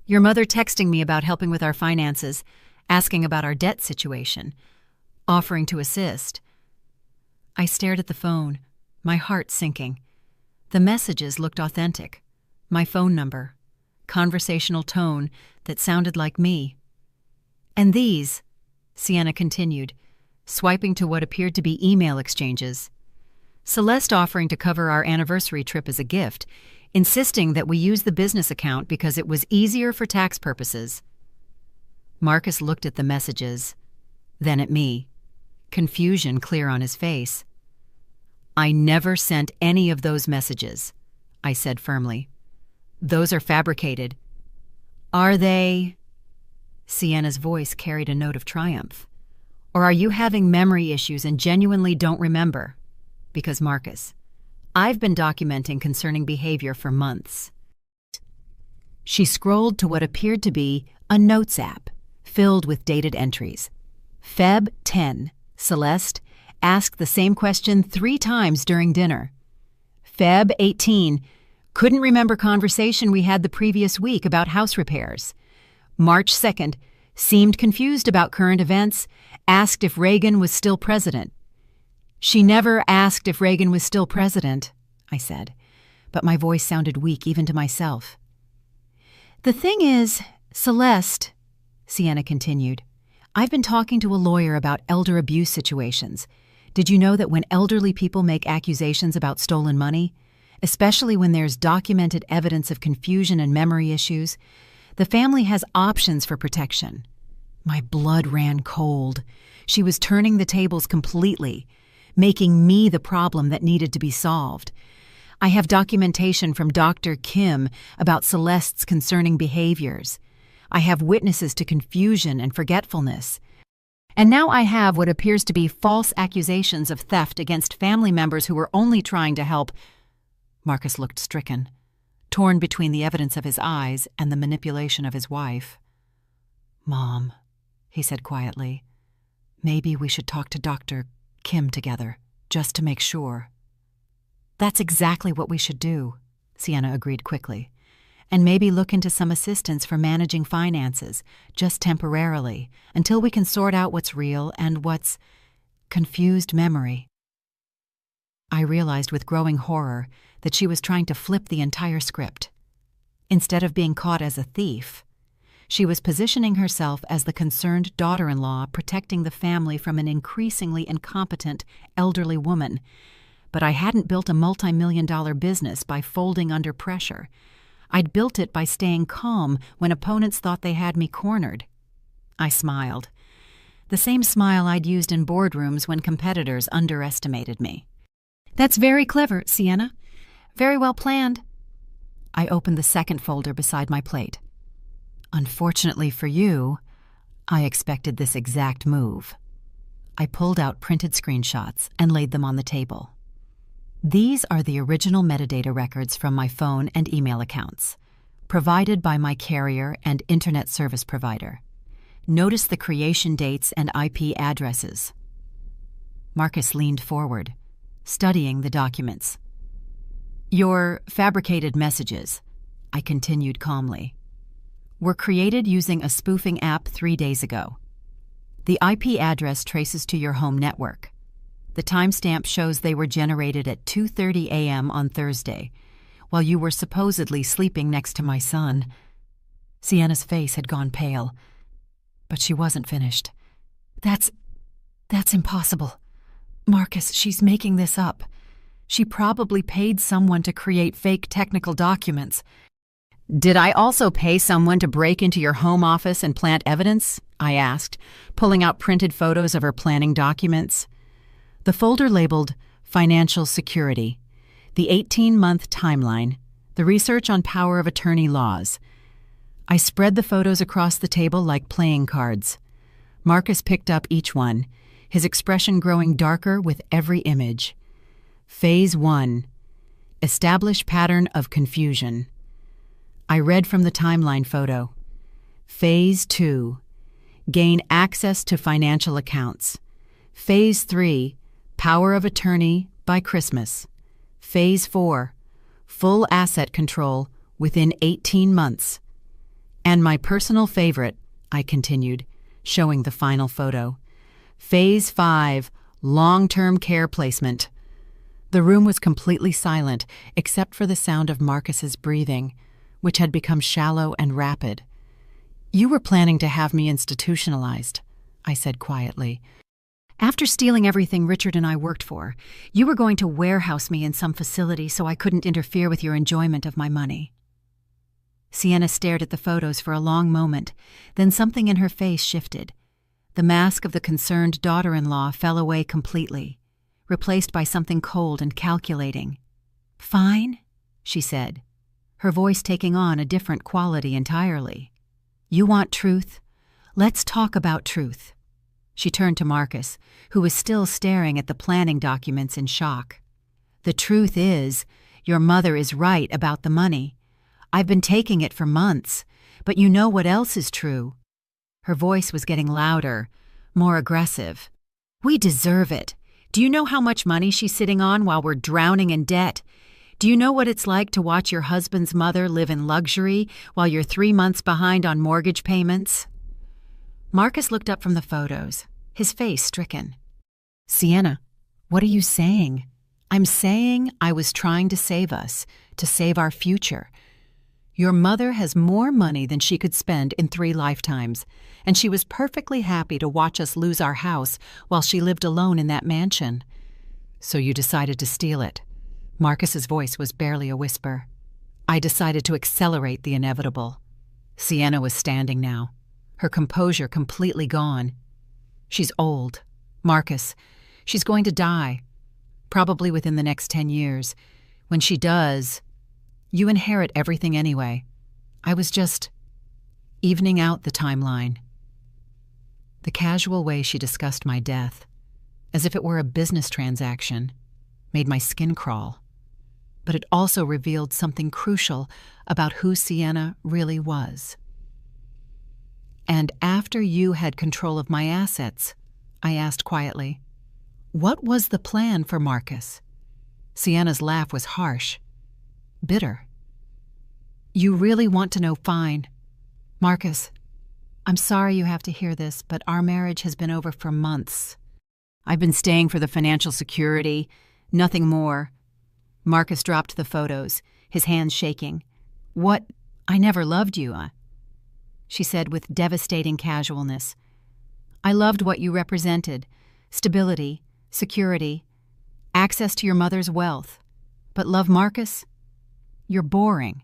"Your mother texting me about helping with our finances, asking about our debt situation, offering to assist." I stared at the phone, my heart sinking. The messages looked authentic. My phone number, conversational tone that sounded like me. "And these," Sienna continued, swiping to what appeared to be email exchanges. "Celeste offering to cover our anniversary trip as a gift, insisting that we use the business account because it was easier for tax purposes." Marcus looked at the messages, then at me, confusion clear on his face. "I never sent any of those messages," I said firmly. "Those are fabricated." "Are they?" Sienna's voice carried a note of triumph. "Or are you having memory issues and genuinely don't remember?" Because, Marcus, I've been documenting concerning behavior for months. She scrolled to what appeared to be a notes app filled with dated entries. Feb 10, Celeste asked the same question 3 times during dinner. Feb 18, couldn't remember conversation we had the previous week about house repairs. March 2nd, seemed confused about current events, asked if Reagan was still president. "She never asked if Reagan was still president," I said, but my voice sounded weak even to myself. "The thing is, Celeste," Sienna continued, "I've been talking to a lawyer about elder abuse situations. Did you know that when elderly people make accusations about stolen money, especially when there's documented evidence of confusion and memory issues, the family has options for protection?" My blood ran cold. She was turning the tables completely, making me the problem that needed to be solved. "I have documentation from Dr. Kim about Celeste's concerning behaviors. I have witnesses to confusion and forgetfulness. And now I have what appears to be false accusations of theft against family members who were only trying to help." Marcus looked stricken, torn between the evidence of his eyes and the manipulation of his wife. "Mom," he said quietly, "maybe we should talk to Dr. Kim together, just to make sure." "That's exactly what we should do," Sienna agreed quickly. "And maybe look into some assistance for managing finances, just temporarily, until we can sort out what's real and what's confused memory." I realized with growing horror that she was trying to flip the entire script. Instead of being caught as a thief, She was positioning herself as the concerned daughter-in-law protecting the family from an increasingly incompetent elderly woman. But I hadn't built a multi-million-dollar business by folding under pressure. I'd built it by staying calm when opponents thought they had me cornered. I smiled. The same smile I'd used in boardrooms when competitors underestimated me. "That's very clever, Sienna. Very well planned." I opened the second folder beside my plate. "Unfortunately for you, I expected this exact move." I pulled out printed screenshots and laid them on the table. These are the original metadata records from my phone and email accounts, provided by my carrier and internet service provider. Notice the creation dates and IP addresses. Marcus leaned forward, studying the documents. "Your fabricated messages," I continued calmly, "were created using a spoofing app 3 days ago. The IP address traces to your home network. The timestamp shows they were generated at 2:30 a.m. on Thursday, while you were supposedly sleeping next to my son." Sienna's face had gone pale, but she wasn't finished. That's impossible. Marcus, she's making this up. She probably paid someone to create fake technical documents." "Did I also pay someone to break into your home office and plant evidence?" I asked, pulling out printed photos of her planning documents. The folder labeled Financial Security, the 18-month timeline, the research on power of attorney laws. I spread the photos across the table like playing cards. Marcus picked up each one, his expression growing darker with every image. Phase 1. Establish pattern of confusion. I read from the timeline photo. Phase 2. Gain access to financial accounts. Phase 3. Power of attorney by Christmas. Phase 4. Full asset control within 18 months. And my personal favorite, I continued, showing the final photo. Phase 5. Long-term care placement. The room was completely silent except for the sound of Marcus's breathing, which had become shallow and rapid. "You were planning to have me institutionalized," I said quietly. "After stealing everything Richard and I worked for, you were going to warehouse me in some facility so I couldn't interfere with your enjoyment of my money." Sienna stared at the photos for a long moment, then something in her face shifted. The mask of the concerned daughter-in-law fell away completely, replaced by something cold and calculating. "Fine," she said, her voice taking on a different quality entirely. "You want truth? Let's talk about truth." She turned to Marcus, who was still staring at the planning documents in shock. "The truth is, your mother is right about the money. I've been taking it for months, but you know what else is true?" Her voice was getting louder, more aggressive. "We deserve it. Do you know how much money she's sitting on while we're drowning in debt? Do you know what it's like to watch your husband's mother live in luxury while you're 3 months behind on mortgage payments?" Marcus looked up from the photos, his face stricken. "Sienna, what are you saying?" "I'm saying I was trying to save us, to save our future. Your mother has more money than she could spend in 3 lifetimes, and she was perfectly happy to watch us lose our house while she lived alone in that mansion. So you decided to steal it." Marcus's voice was barely a whisper. "I decided to accelerate the inevitable." Sienna was standing now, her composure completely gone. "She's old. Marcus, she's going to die, probably within the next 10 years. When she does, you inherit everything anyway. I was just evening out the timeline." The casual way she discussed my death, as if it were a business transaction, made my skin crawl. But it also revealed something crucial about who Sienna really was. "And after you had control of my assets," I asked quietly, "what was the plan for Marcus?" Sienna's laugh was harsh, bitter. "You really want to know? Fine. Marcus, I'm sorry you have to hear this, but our marriage has been over for months. I've been staying for the financial security, nothing more." Marcus dropped the photos, his hands shaking. "What? I never loved you." she said with devastating casualness. I loved what you represented: stability, security, access to your mother's wealth. But love Marcus? You're boring.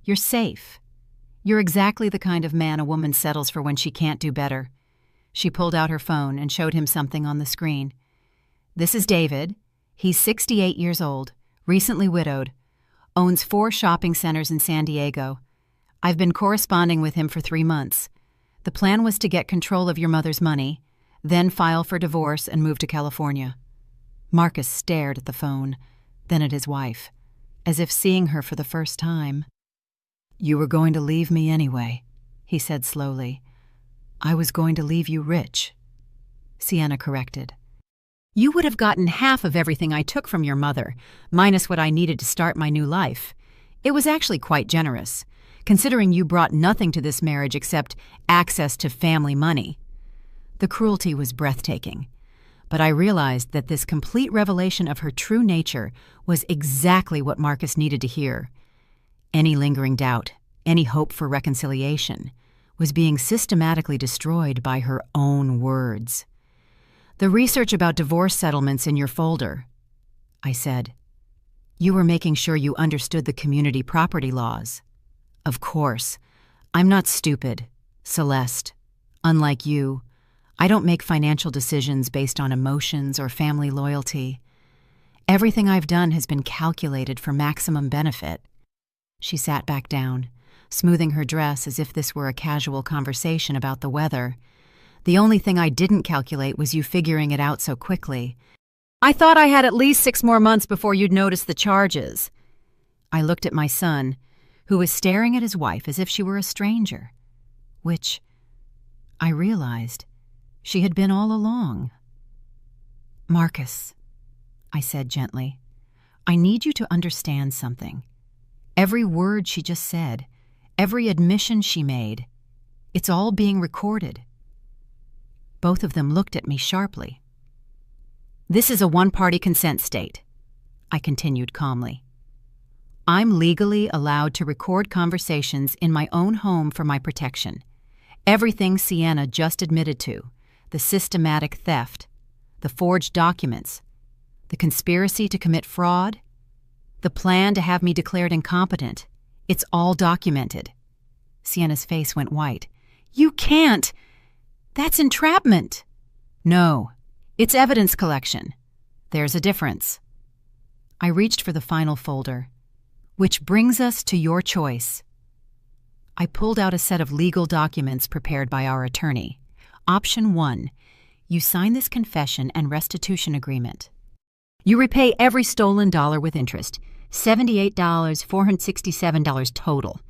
You're safe. You're exactly the kind of man a woman settles for when she can't do better. She pulled out her phone and showed him something on the screen. This is David. He's 68 years old, recently widowed, owns 4 shopping centers in San Diego. I've been corresponding with him for 3 months. The plan was to get control of your mother's money, then file for divorce and move to California. Marcus stared at the phone, then at his wife, as if seeing her for the first time. You were going to leave me anyway, he said slowly. I was going to leave you rich. Sienna corrected. You would have gotten half of everything I took from your mother, minus what I needed to start my new life. It was actually quite generous, considering you brought nothing to this marriage except access to family money. The cruelty was breathtaking, but I realized that this complete revelation of her true nature was exactly what Marcus needed to hear. Any lingering doubt, any hope for reconciliation, was being systematically destroyed by her own words. The research about divorce settlements in your folder, I said. You were making sure you understood the community property laws. Of course. I'm not stupid, Celeste. Unlike you, I don't make financial decisions based on emotions or family loyalty. Everything I've done has been calculated for maximum benefit. She sat back down, smoothing her dress as if this were a casual conversation about the weather. The only thing I didn't calculate was you figuring it out so quickly. I thought I had at least 6 more months before you'd notice the charges. I looked at my son, who was staring at his wife as if she were a stranger, which, I realized, she had been all along. Marcus, I said gently, I need you to understand something. Every word she just said, every admission she made, it's all being recorded. Both of them looked at me sharply. This is a one-party consent state, I continued calmly. I'm legally allowed to record conversations in my own home for my protection. Everything Sienna just admitted to, the systematic theft, the forged documents, the conspiracy to commit fraud, the plan to have me declared incompetent, it's all documented. Sienna's face went white. You can't! That's entrapment. No, it's evidence collection. There's a difference. I reached for the final folder, which brings us to your choice. I pulled out a set of legal documents prepared by our attorney. Option 1, you sign this confession and restitution agreement. You repay every stolen dollar with interest, $78,467 total.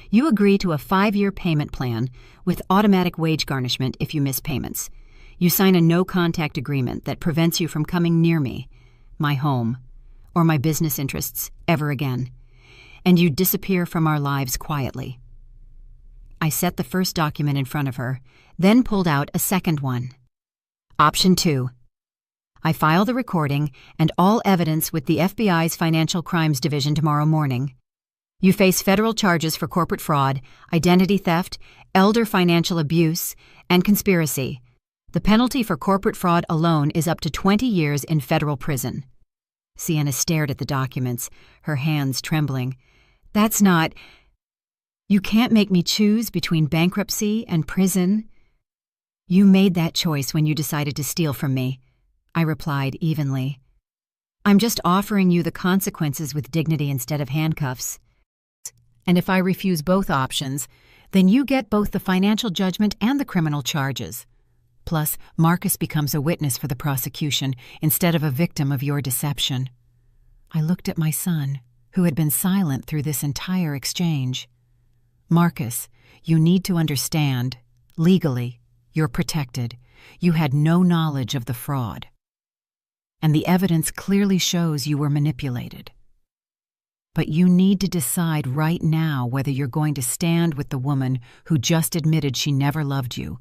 You agree to a 5-year payment plan with automatic wage garnishment if you miss payments. You sign a no-contact agreement that prevents you from coming near me, my home, or my business interests ever again. And you disappear from our lives quietly. I set the first document in front of her, then pulled out a second one. Option 2. I file the recording and all evidence with the FBI's Financial Crimes Division tomorrow morning. You face federal charges for corporate fraud, identity theft, elder financial abuse, and conspiracy. The penalty for corporate fraud alone is up to 20 years in federal prison. Sienna stared at the documents, her hands trembling. That's not... You can't make me choose between bankruptcy and prison. You made that choice when you decided to steal from me, I replied evenly. I'm just offering you the consequences with dignity instead of handcuffs. And if I refuse both options, then you get both the financial judgment and the criminal charges. Plus, Marcus becomes a witness for the prosecution instead of a victim of your deception. I looked at my son, who had been silent through this entire exchange. Marcus, you need to understand, legally, you're protected. You had no knowledge of the fraud. And the evidence clearly shows you were manipulated. But you need to decide right now whether you're going to stand with the woman who just admitted she never loved you,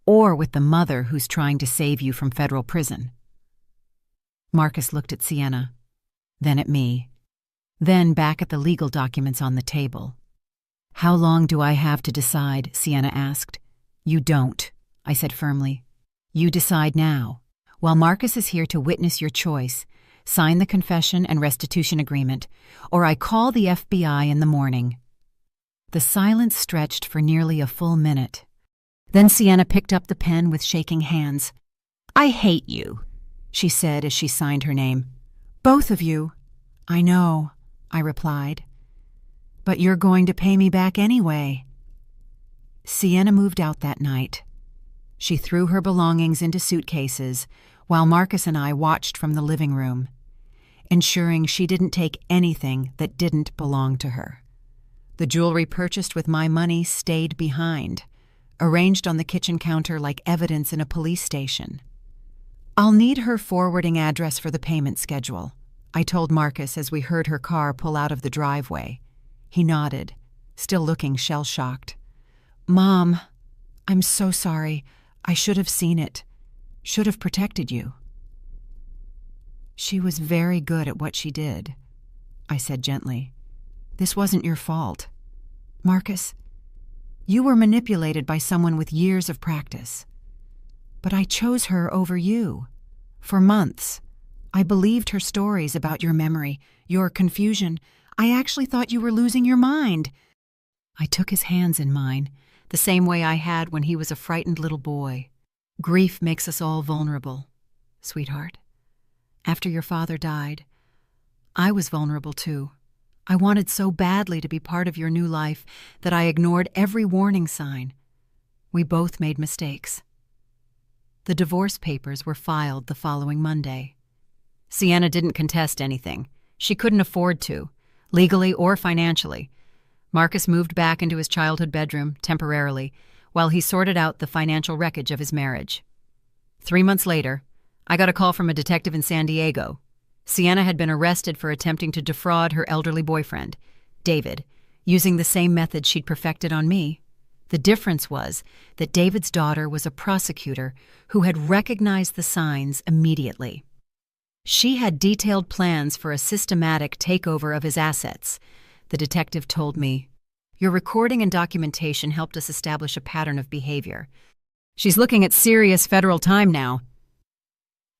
or with the mother who's trying to save you from federal prison. Marcus looked at Sienna, then at me, then back at the legal documents on the table. "How long do I have to decide?" Sienna asked. "You don't," I said firmly. "You decide now. While Marcus is here to witness your choice, sign the confession and restitution agreement, or I call the FBI in the morning." The silence stretched for nearly a full minute. Then Sienna picked up the pen with shaking hands. "I hate you," she said as she signed her name. "Both of you." "I know," I replied. "But you're going to pay me back anyway." Sienna moved out that night. She threw her belongings into suitcases while Marcus and I watched from the living room, ensuring she didn't take anything that didn't belong to her. The jewelry purchased with my money stayed behind, arranged on the kitchen counter like evidence in a police station. "I'll need her forwarding address for the payment schedule," I told Marcus as we heard her car pull out of the driveway. He nodded, still looking shell-shocked. "Mom, I'm so sorry. I should have seen it. Should have protected you." "She was very good at what she did," I said gently. "This wasn't your fault. Marcus, you were manipulated by someone with years of practice. But I chose her over you. For months, I believed her stories about your memory, your confusion. I actually thought you were losing your mind." I took his hands in mine, the same way I had when he was a frightened little boy. "Grief makes us all vulnerable, sweetheart. After your father died, I was vulnerable too. I wanted so badly to be part of your new life that I ignored every warning sign. We both made mistakes." The divorce papers were filed the following Monday. Sienna didn't contest anything. She couldn't afford to, legally or financially. Marcus moved back into his childhood bedroom, temporarily, while he sorted out the financial wreckage of his marriage. 3 months later, I got a call from a detective in San Diego. Sienna had been arrested for attempting to defraud her elderly boyfriend, David, using the same method she'd perfected on me. The difference was that David's daughter was a prosecutor who had recognized the signs immediately. She had detailed plans for a systematic takeover of his assets. The detective told me, "Your recording and documentation helped us establish a pattern of behavior. She's looking at serious federal time now."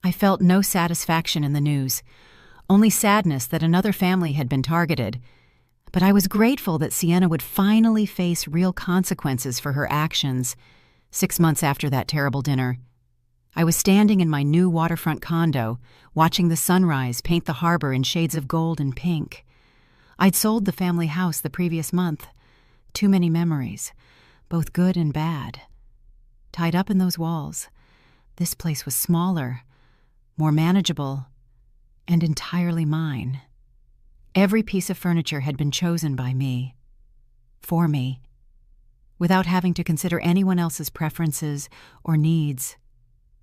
I felt no satisfaction in the news, only sadness that another family had been targeted. But I was grateful that Sienna would finally face real consequences for her actions. 6 months after that terrible dinner, I was standing in my new waterfront condo, watching the sunrise paint the harbor in shades of gold and pink. I'd sold the family house the previous month. Too many memories, both good and bad, tied up in those walls. This place was smaller, more manageable, and entirely mine. Every piece of furniture had been chosen by me, for me, without having to consider anyone else's preferences or needs.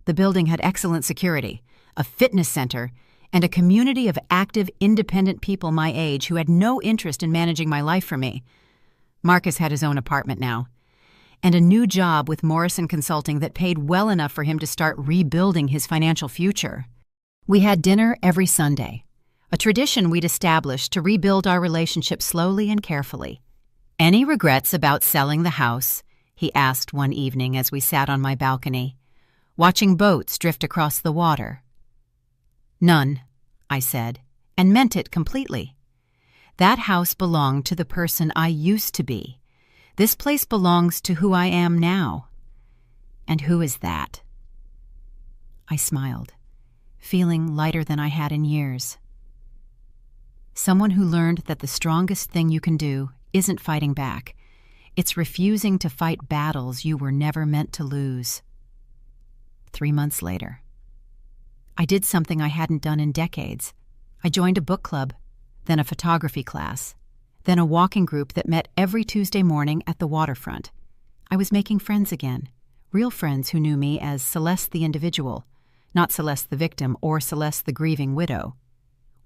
The building had excellent security, a fitness center, and a community of active, independent people my age who had no interest in managing my life for me. Marcus had his own apartment now, and a new job with Morrison Consulting that paid well enough for him to start rebuilding his financial future. We had dinner every Sunday, a tradition we'd established to rebuild our relationship slowly and carefully. "Any regrets about selling the house?" he asked one evening as we sat on my balcony, watching boats drift across the water. "None," I said, and meant it completely. That house belonged to the person I used to be. This place belongs to who I am now. And who is that? I smiled, feeling lighter than I had in years. Someone who learned that the strongest thing you can do isn't fighting back. It's refusing to fight battles you were never meant to lose. 3 months later, I did something I hadn't done in decades. I joined a book club, then a photography class, then a walking group that met every Tuesday morning at the waterfront. I was making friends again, real friends who knew me as Celeste the individual, not Celeste the victim or Celeste the grieving widow.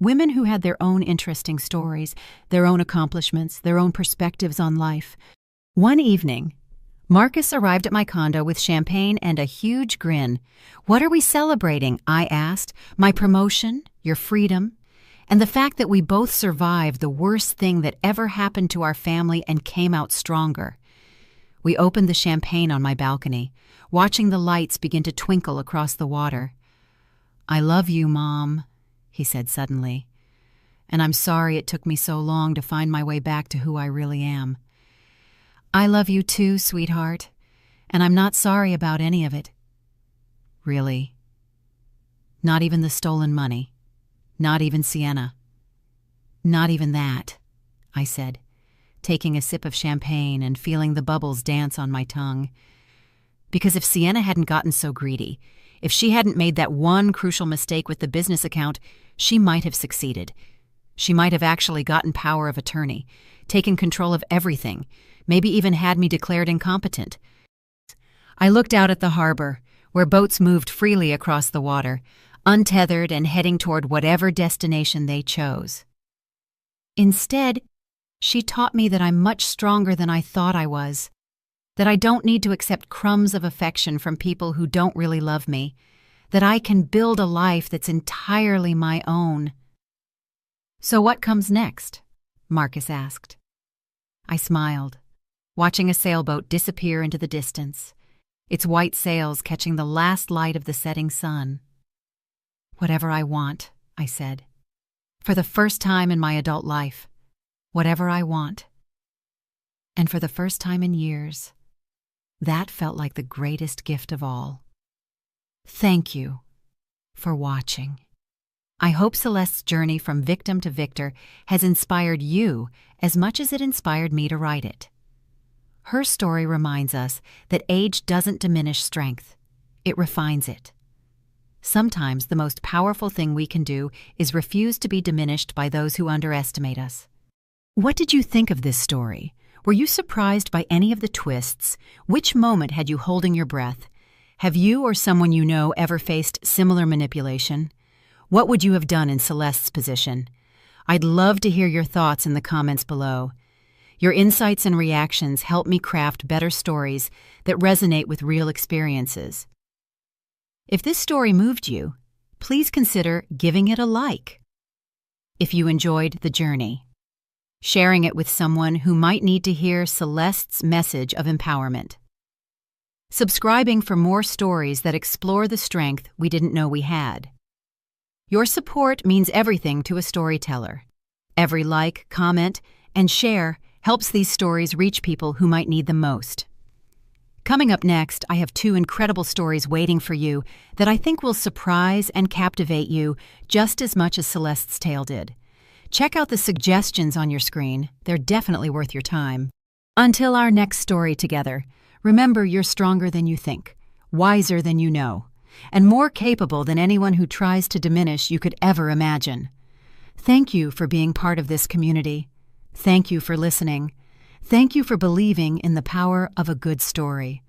Women who had their own interesting stories, their own accomplishments, their own perspectives on life. One evening, Marcus arrived at my condo with champagne and a huge grin. "What are we celebrating?" I asked. "My promotion? Your freedom?" And the fact that we both survived the worst thing that ever happened to our family and came out stronger. We opened the champagne on my balcony, watching the lights begin to twinkle across the water. "I love you, Mom," he said suddenly. "And I'm sorry it took me so long to find my way back to who I really am." "I love you too, sweetheart, and I'm not sorry about any of it." "Really? Not even the stolen money? Not even Sienna?" "Not even that," I said, taking a sip of champagne and feeling the bubbles dance on my tongue. Because if Sienna hadn't gotten so greedy, if she hadn't made that one crucial mistake with the business account, she might have succeeded. She might have actually gotten power of attorney, taken control of everything, maybe even had me declared incompetent. I looked out at the harbor, where boats moved freely across the water, untethered and heading toward whatever destination they chose. Instead, she taught me that I'm much stronger than I thought I was, that I don't need to accept crumbs of affection from people who don't really love me, that I can build a life that's entirely my own. "So what comes next?" Marcus asked. I smiled, watching a sailboat disappear into the distance, its white sails catching the last light of the setting sun. "Whatever I want," I said. "For the first time in my adult life, whatever I want." And for the first time in years, that felt like the greatest gift of all. Thank you for watching. I hope Celeste's journey from victim to victor has inspired you as much as it inspired me to write it. Her story reminds us that age doesn't diminish strength, it refines it. Sometimes the most powerful thing we can do is refuse to be diminished by those who underestimate us. What did you think of this story? Were you surprised by any of the twists? Which moment had you holding your breath? Have you or someone you know ever faced similar manipulation? What would you have done in Celeste's position? I'd love to hear your thoughts in the comments below. Your insights and reactions help me craft better stories that resonate with real experiences. If this story moved you, please consider giving it a like. If you enjoyed the journey, sharing it with someone who might need to hear Celeste's message of empowerment. Subscribing for more stories that explore the strength we didn't know we had. Your support means everything to a storyteller. Every like, comment, and share helps these stories reach people who might need them most. Coming up next, I have 2 incredible stories waiting for you that I think will surprise and captivate you just as much as Celeste's tale did. Check out the suggestions on your screen. They're definitely worth your time. Until our next story together, remember you're stronger than you think, wiser than you know, and more capable than anyone who tries to diminish you could ever imagine. Thank you for being part of this community. Thank you for listening. Thank you for believing in the power of a good story.